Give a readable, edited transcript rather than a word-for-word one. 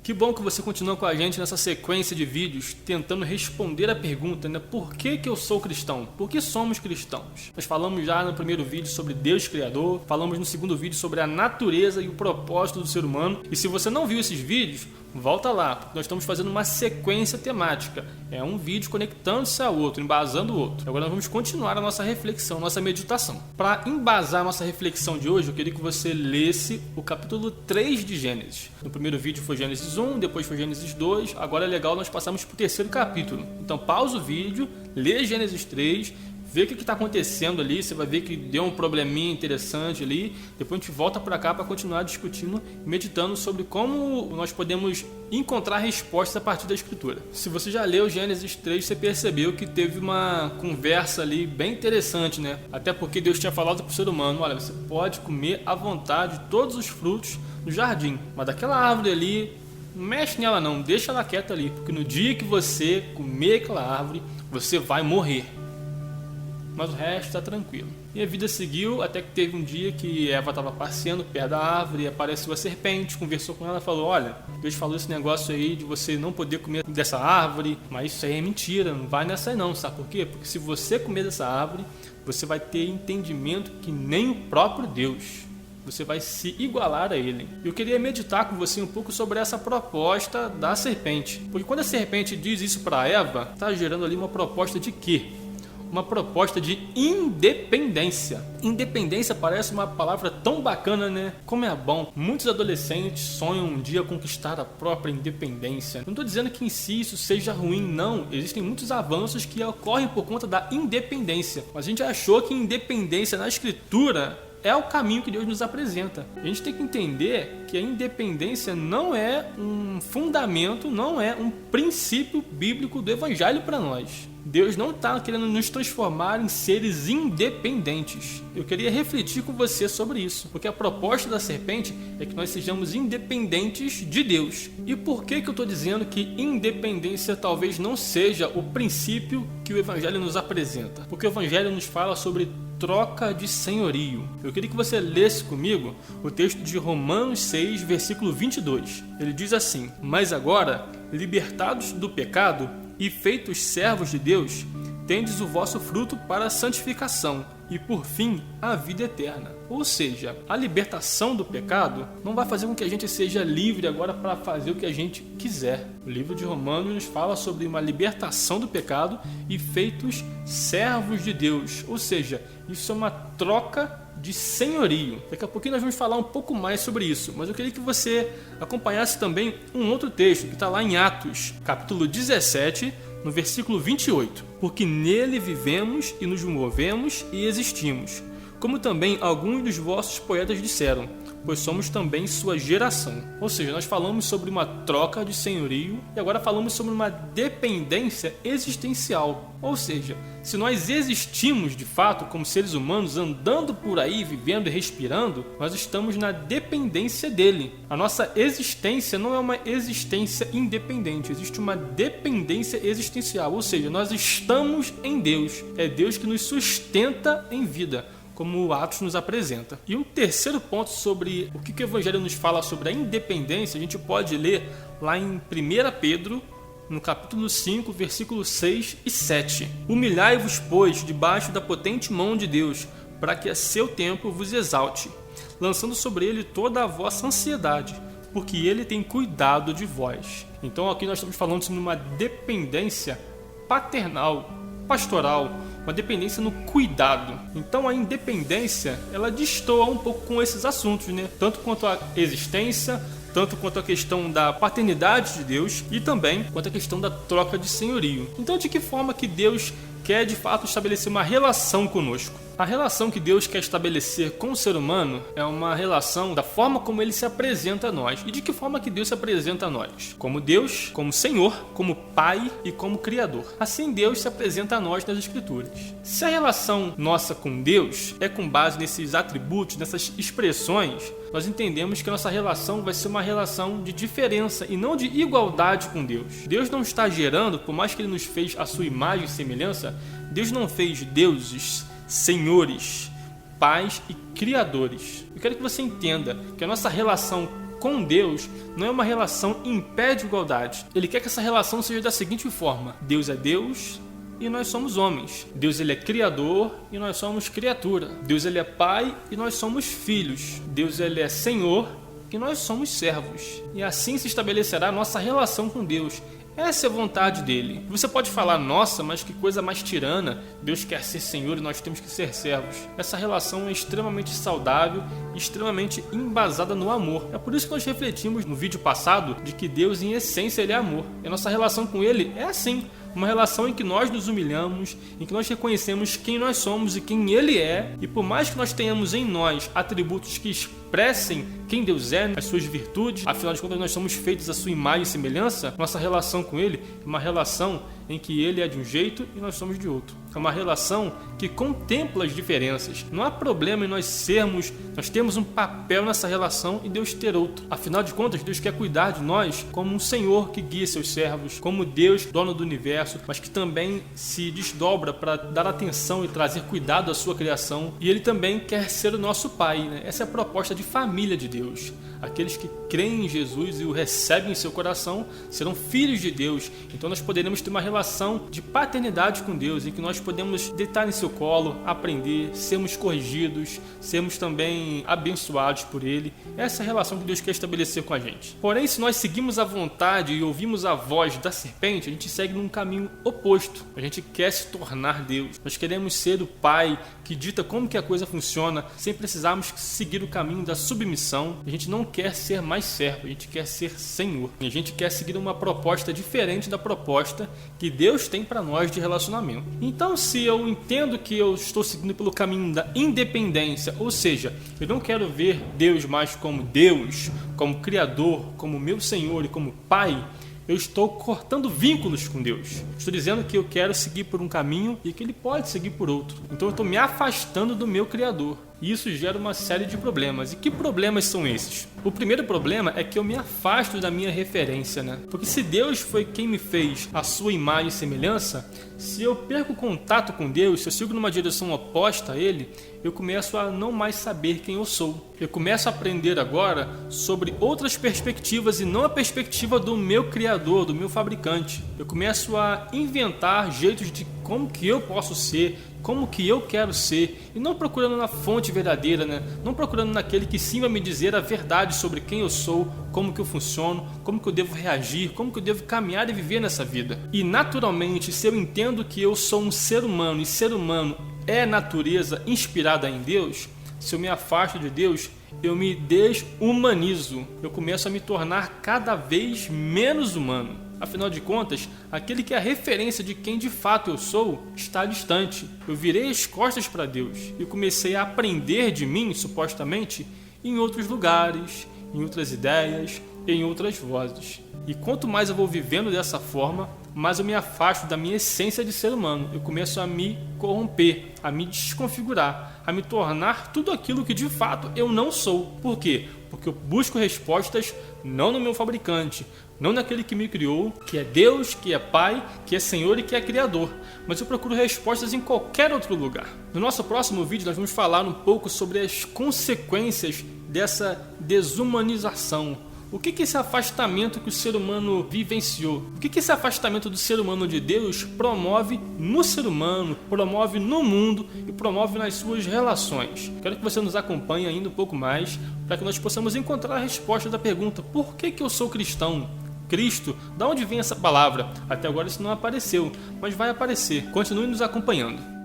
Que bom que você continua com a gente nessa sequência de vídeos tentando responder a pergunta, né? Por que eu sou cristão? Por que somos cristãos? Nós falamos já no primeiro vídeo sobre Deus Criador, falamos no segundo vídeo sobre a natureza e o propósito do ser humano. E se você não viu esses vídeos, volta lá, porque nós estamos fazendo uma sequência temática. É um vídeo conectando-se ao outro, embasando o outro. Agora nós vamos continuar a nossa reflexão, nossa meditação. Para embasar a nossa reflexão de hoje, eu queria que você lesse o capítulo 3 de Gênesis. No primeiro vídeo foi Gênesis 1, depois foi Gênesis 2, agora é legal, nós passamos para o terceiro capítulo. Então pausa o vídeo, lê Gênesis 3, vê o que está acontecendo ali, você vai ver que deu um probleminha interessante ali, depois a gente volta para cá para continuar discutindo, meditando sobre como nós podemos encontrar respostas a partir da Escritura. Se você já leu Gênesis 3, você percebeu que teve uma conversa ali bem interessante, né? Até porque Deus tinha falado para o ser humano, olha, você pode comer à vontade todos os frutos do jardim, mas daquela árvore ali, não mexe nela não, deixa ela quieta ali, porque no dia que você comer aquela árvore, você vai morrer. Mas o resto está tranquilo. E a vida seguiu até que teve um dia que Eva estava passeando perto da árvore e apareceu a serpente, conversou com ela e falou, olha, Deus falou esse negócio aí de você não poder comer dessa árvore, mas isso aí é mentira, não vai nessa aí não, sabe por quê? Porque se você comer dessa árvore, você vai ter entendimento que nem o próprio Deus. Você vai se igualar a ele. Eu queria meditar com você um pouco sobre essa proposta da serpente. Porque quando a serpente diz isso para Eva, está gerando ali uma proposta de quê? Uma proposta de independência. Independência parece uma palavra tão bacana, né? Como é bom. Muitos adolescentes sonham um dia conquistar a própria independência. Não estou dizendo que em si isso seja ruim, não. Existem muitos avanços que ocorrem por conta da independência. Mas a gente achou que independência na Escritura é o caminho que Deus nos apresenta. A gente tem que entender que a independência não é um fundamento, não é um princípio bíblico do Evangelho para nós. Deus não está querendo nos transformar em seres independentes. Eu queria refletir com você sobre isso, porque a proposta da serpente é que nós sejamos independentes de Deus. E por que eu estou dizendo que independência talvez não seja o princípio que o Evangelho nos apresenta? Porque o Evangelho nos fala sobre troca de senhorio. Eu queria que você lesse comigo o texto de Romanos 6, versículo 22. Ele diz assim, mas agora, libertados do pecado e feitos servos de Deus, tendes o vosso fruto para a santificação e, por fim, a vida eterna. Ou seja, a libertação do pecado não vai fazer com que a gente seja livre agora para fazer o que a gente quiser. O livro de Romanos nos fala sobre uma libertação do pecado e feitos servos de Deus. Ou seja, isso é uma troca de senhorio. Daqui a pouquinho nós vamos falar um pouco mais sobre isso, mas eu queria que você acompanhasse também um outro texto que está lá em Atos, capítulo 17, no versículo 28. Porque nele vivemos e nos movemos e existimos, como também alguns dos vossos poetas disseram, pois somos também sua geração. Ou seja, nós falamos sobre uma troca de senhorio e agora falamos sobre uma dependência existencial. Ou seja, se nós existimos de fato como seres humanos, andando por aí, vivendo e respirando, nós estamos na dependência dele. A nossa existência não é uma existência independente, existe uma dependência existencial. Ou seja, nós estamos em Deus. É Deus que nos sustenta em vida, como o Atos nos apresenta. E um terceiro ponto sobre o que o Evangelho nos fala sobre a independência, a gente pode ler lá em 1 Pedro, no capítulo 5, versículos 6 e 7. Humilhai-vos, pois, debaixo da potente mão de Deus, para que a seu tempo vos exalte, lançando sobre ele toda a vossa ansiedade, porque ele tem cuidado de vós. Então aqui nós estamos falando sobre uma dependência paternal, pastoral, uma dependência no cuidado. Então a independência, ela destoa um pouco com esses assuntos, né? Tanto quanto a existência, tanto quanto a questão da paternidade de Deus e também quanto a questão da troca de senhorio. Então de que forma que Deus quer de fato estabelecer uma relação conosco? A relação que Deus quer estabelecer com o ser humano é uma relação da forma como ele se apresenta a nós. E de que forma que Deus se apresenta a nós? Como Deus, como Senhor, como Pai e como Criador. Assim Deus se apresenta a nós nas Escrituras. Se a relação nossa com Deus é com base nesses atributos, nessas expressões, nós entendemos que a nossa relação vai ser uma relação de diferença e não de igualdade com Deus. Deus não está gerando, por mais que Ele nos fez a sua imagem e semelhança, Deus não fez deuses, senhores, pais e criadores. Eu quero que você entenda que a nossa relação com Deus não é uma relação em pé de igualdade. Ele quer que essa relação seja da seguinte forma: Deus é Deus e nós somos homens. Deus ele é criador e nós somos criatura. Deus ele é pai e nós somos filhos. Deus ele é Senhor e nós somos servos. E assim se estabelecerá a nossa relação com Deus. Essa é a vontade dele. Você pode falar, nossa, mas que coisa mais tirana. Deus quer ser Senhor e nós temos que ser servos. Essa relação é extremamente saudável e extremamente embasada no amor. É por isso que nós refletimos no vídeo passado de que Deus, em essência, ele é amor. E a nossa relação com ele é assim. Uma relação em que nós nos humilhamos, em que nós reconhecemos quem nós somos e quem Ele é. E por mais que nós tenhamos em nós atributos que expressem quem Deus é, as suas virtudes, afinal de contas nós somos feitos à sua imagem e semelhança, nossa relação com Ele é uma relação em que Ele é de um jeito e nós somos de outro. É uma relação que contempla as diferenças. Não há problema em nós termos um papel nessa relação e Deus ter outro. Afinal de contas, Deus quer cuidar de nós como um Senhor que guia seus servos, como Deus, dono do universo, mas que também se desdobra para dar atenção e trazer cuidado à sua criação. E Ele também quer ser o nosso Pai, né? Essa é a proposta de família de Deus. Aqueles que creem em Jesus e o recebem em seu coração serão filhos de Deus. Então nós poderemos ter uma relação de paternidade com Deus, em que nós podemos deitar em seu colo, aprender, sermos corrigidos, sermos também abençoados por Ele. Essa é a relação que Deus quer estabelecer com a gente. Porém, se nós seguimos a vontade e ouvimos a voz da serpente, a gente segue num caminho oposto. A gente quer se tornar Deus. Nós queremos ser o Pai que dita como que a coisa funciona, sem precisarmos seguir o caminho da submissão. A gente não quer ser mais servo, a gente quer ser Senhor. A gente quer seguir uma proposta diferente da proposta que Deus tem para nós de relacionamento. Então, se eu entendo que eu estou seguindo pelo caminho da independência, ou seja, eu não quero ver Deus mais como Deus, como Criador, como meu Senhor e como Pai, eu estou cortando vínculos com Deus. Estou dizendo que eu quero seguir por um caminho e que Ele pode seguir por outro. Então eu estou me afastando do meu Criador. E isso gera uma série de problemas. E que problemas são esses? O primeiro problema é que eu me afasto da minha referência, né? Porque se Deus foi quem me fez a sua imagem e semelhança, se eu perco contato com Deus, se eu sigo numa direção oposta a Ele, eu começo a não mais saber quem eu sou. Eu começo a aprender agora sobre outras perspectivas e não a perspectiva do meu Criador, do meu fabricante. Eu começo a inventar jeitos de como que eu posso ser, como que eu quero ser, e não procurando na fonte verdadeira, né? Não procurando naquele que sim vai me dizer a verdade sobre quem eu sou, como que eu funciono, como que eu devo reagir, como que eu devo caminhar e viver nessa vida. E naturalmente, se eu entendo que eu sou um ser humano e ser humano é natureza inspirada em Deus, se eu me afasto de Deus, eu me desumanizo, eu começo a me tornar cada vez menos humano. Afinal de contas, aquele que é a referência de quem de fato eu sou está distante. Eu virei as costas para Deus e comecei a aprender de mim, supostamente, em outros lugares, em outras ideias, em outras vozes. E quanto mais eu vou vivendo dessa forma, mais eu me afasto da minha essência de ser humano. Eu começo a me corromper, a me desconfigurar, a me tornar tudo aquilo que de fato eu não sou. Por quê? Porque eu busco respostas não no meu fabricante, não naquele que me criou, que é Deus, que é Pai, que é Senhor e que é Criador, mas eu procuro respostas em qualquer outro lugar. No nosso próximo vídeo nós vamos falar um pouco sobre as consequências dessa desumanização. O que esse afastamento que o ser humano vivenciou? O que esse afastamento do ser humano de Deus promove no ser humano, promove no mundo e promove nas suas relações? Quero que você nos acompanhe ainda um pouco mais para que nós possamos encontrar a resposta da pergunta: por que eu sou cristão? Cristo, da onde vem essa palavra? Até agora isso não apareceu, mas vai aparecer. Continue nos acompanhando.